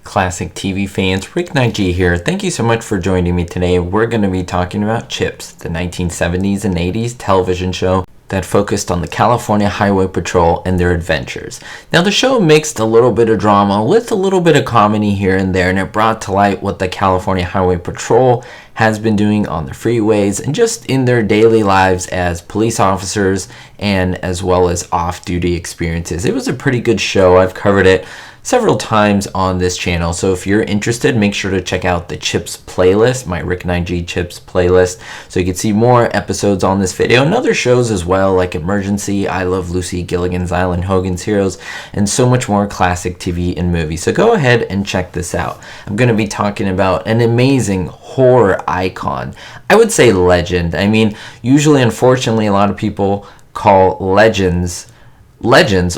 Classic TV fans, Rick Nineg here. Thank you so much for joining me today. We're going to be talking about CHiPs, the 1970s and 80s television show that focused on the California Highway Patrol and their adventures. Now, the show mixed a little bit of drama with a little bit of comedy here and there, and it brought to light what the California Highway Patrol has been doing on the freeways and just in their daily lives as police officers and as well as off-duty experiences. It was a pretty good show. I've covered it several times on this channel, so if you're interested, make sure to check out the CHiPs playlist, my Rick Nineg CHiPs playlist, so you can see more episodes on this video and other shows as well, like Emergency, I Love Lucy, Gilligan's Island, Hogan's Heroes, and so much more classic TV and movies. So go ahead and check this out. I'm going to be talking about an amazing horror icon. I would say legend. I mean, usually, unfortunately, a lot of people call legends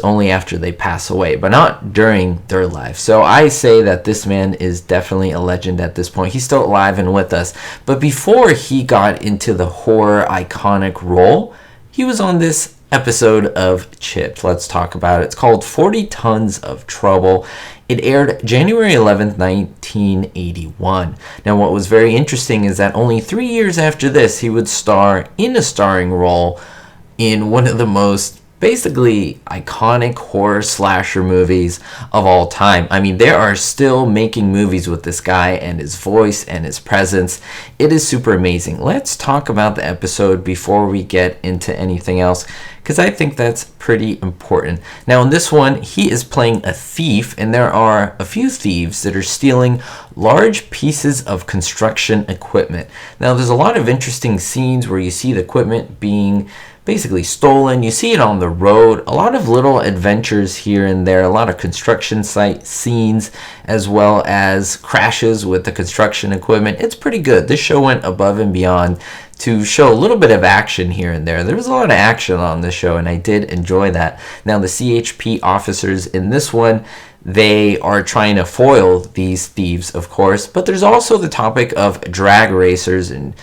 only after they pass away, but not during their life. So I say that this man is definitely a legend at this point. He's still alive and with us. But before he got into the horror iconic role, he was on this episode of CHiPs. Let's talk about it. It's called 40 Tons of Trouble. It aired January 11th, 1981. Now, what was very interesting is that only 3 years after this, he would star in a starring role in one of the most basically iconic horror slasher movies of all time. I mean, they are still making movies with this guy and his voice and his presence. It is super amazing. Let's talk about the episode before we get into anything else, because I think that's pretty important. Now, in this one, he is playing a thief, and there are a few thieves that are stealing large pieces of construction equipment. Now, there's a lot of interesting scenes where you see the equipment being basically stolen. You see it on the road, a lot of little adventures here and there, a lot of construction site scenes, as well as crashes with the construction equipment. It's pretty good. This show went above and beyond to show a little bit of action here and there. There was a lot of action on this show, and I did enjoy that. Now, the CHP officers in this one, they are trying to foil these thieves, of course, but there's also the topic of drag racers and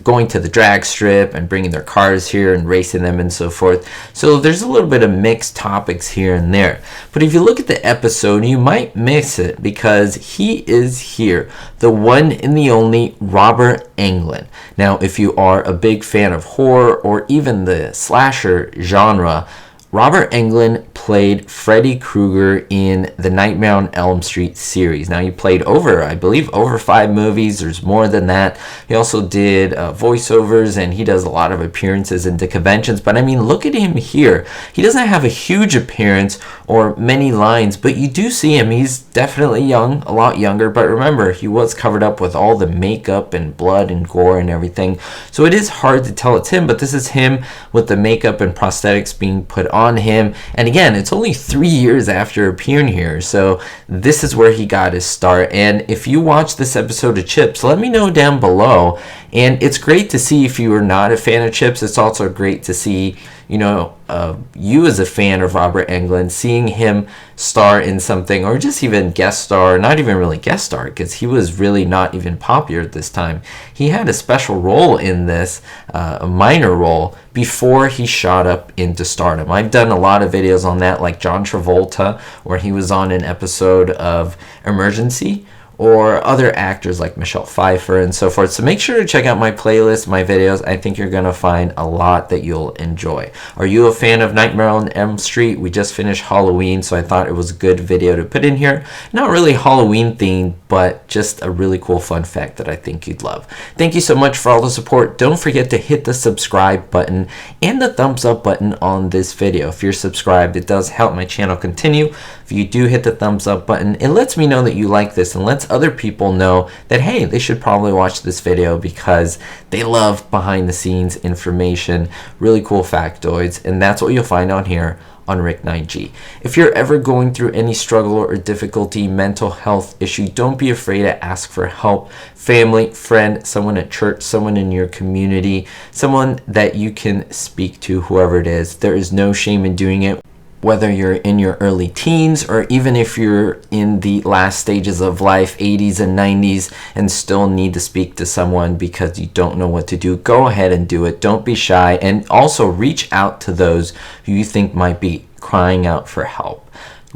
going to the drag strip and bringing their cars here and racing them and so forth. So there's a little bit of mixed topics here and there. But if you look at the episode, you might miss it because he is here, the one and the only Robert Englund. Now, if you are a big fan of horror or even the slasher genre, Robert Englund played Freddy Krueger in the Nightmare on Elm Street series. Now, he played I believe over 5 movies. There's more than that. He also did voiceovers, and he does a lot of appearances into conventions. But I mean, look at him here. He doesn't have a huge appearance or many lines, but you do see him. He's definitely young, a lot younger. But remember, he was covered up with all the makeup and blood and gore and everything. So it is hard to tell it's him, but this is him with the makeup and prosthetics being put on him. And again, it's only 3 years after appearing here, so this is where he got his start. And if you watch this episode of CHiPs, let me know down below. And it's great to see if you are not a fan of CHiPs. It's also great to see, you as a fan of Robert Englund, seeing him star in something, or just even guest star, not even really guest star, because he was really not even popular at this time. He had a special role in this, a minor role, before he shot up into stardom. I've done a lot of videos on that, like John Travolta, where he was on an episode of Emergency, or other actors like Michelle Pfeiffer and so forth. So make sure to check out my playlist, my videos. I think you're going to find a lot that you'll enjoy. Are you a fan of Nightmare on Elm Street? We just finished Halloween, so I thought it was a good video to put in here. Not really Halloween themed, but just a really cool fun fact that I think you'd love. Thank you so much for all the support. Don't forget to hit the subscribe button and the thumbs up button on this video. If you're subscribed, it does help my channel continue. If you do hit the thumbs up button, it lets me know that you like this and lets other people know that, hey, they should probably watch this video because they love behind the scenes information, really cool factoids, and that's what you'll find on here on Rick Nineg. If you're ever going through any struggle or difficulty, mental health issue, don't be afraid to ask for help. Family, friend, someone at church, someone in your community, someone that you can speak to, whoever it is. There is no shame in doing it. Whether you're in your early teens or even if you're in the last stages of life, 80s and 90s, and still need to speak to someone because you don't know what to do, go ahead and do it. Don't be shy, and also reach out to those who you think might be crying out for help.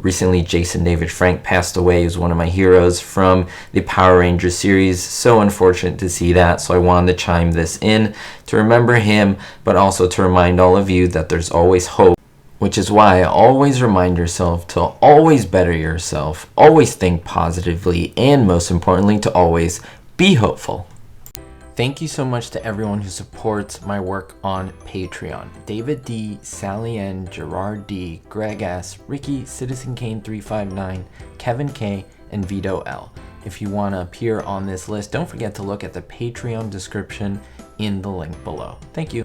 Recently, Jason David Frank passed away. He was one of my heroes from the Power Rangers series. So unfortunate to see that, so I wanted to chime this in to remember him, but also to remind all of you that there's always hope, which is why I always remind yourself to always better yourself, always think positively, and most importantly, to always be hopeful. Thank you so much to everyone who supports my work on Patreon. David D, Sally N, Gerard D, Greg S, Ricky, Citizen Kane 359, Kevin K, and Vito L. If you want to appear on this list, don't forget to look at the Patreon description in the link below. Thank you.